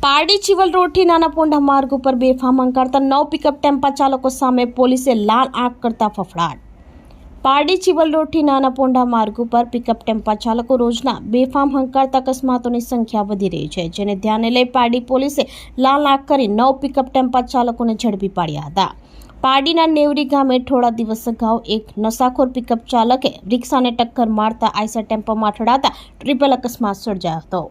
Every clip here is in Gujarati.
પારડી ચિવલ રોડથી નાના પોંઢા માર્ગ ઉપર બેફામ હંકારતા 9 પિકઅપ ટેમ્પા ચાલકો સામે પોલીસે લાલ આંખ કરતા ફફડાટ। પારડી ચિવલ રોડથી નાના પોંઢા માર્ગ ઉપર પિકઅપ ટેમ્પા ચાલકો રોજના બેફામ હંકારતા અકસ્માતોની સંખ્યા વધી રહી છે, જેને ધ્યાને લઈ પારડી પોલીસે લાલ આંખ કરી 9 પિકઅપ ટેમ્પા ચાલકોને ઝડપી પાડ્યા હતા। પારડીના નેવરી ગામે થોડા દિવસ અગાઉ એક નશાખોર પિકઅપ ચાલકે રિક્ષાને ટક્કર મારતા આઈસર ટેમ્પોમાં અથડાતા ટ્રિપલ અકસ્માત સર્જાયો હતો,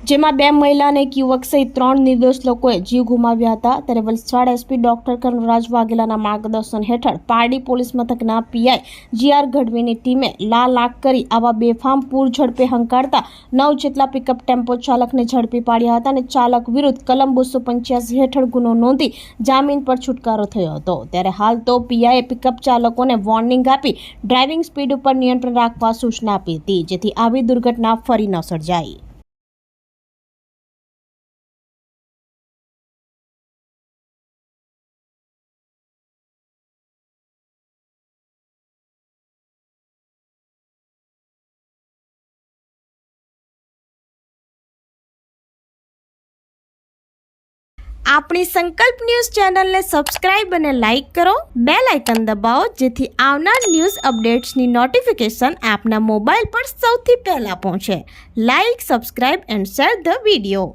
જેમાં 2 મહિલા અને એક યુવક સહિત 3 નિર્દોષ લોકોએ જીવ ગુમાવ્યા હતા। ત્યારે વલસાડ એસપી ડોક્ટર કર્ણરાજ વાઘેલાના માર્ગદર્શન હેઠળ પારડી પોલીસ મથકના પીઆઈ જીઆર ગઢવીની ટીમે લાલ આંખ કરી આવા બેફામ પૂર ઝડપે હંકારતા 9 જેટલા પિકઅપ ટેમ્પો ચાલકને ઝડપી પાડ્યા હતા અને ચાલક વિરુદ્ધ કલમ 285 હેઠળ ગુનો નોંધી જામીન પર છુટકારો થયો હતો। ત્યારે હાલ તો પીઆઈએ પિકઅપ ચાલકોને વોર્નિંગ આપી ડ્રાઇવિંગ સ્પીડ ઉપર નિયંત્રણ રાખવા સૂચના આપી હતી, જેથી આવી દુર્ઘટના ફરી ન સર્જાય। આપણી સંકલ્પ ન્યૂઝ ચેનલને સબસ્ક્રાઇબ અને લાઇક કરો, બેલ આઇકન દબાવો, જેથી આવનાર ન્યૂઝ અપડેટ્સની નોટિફિકેશન આપના મોબાઈલ પર સૌથી પહેલા પહોંચે। Like, subscribe and share the video.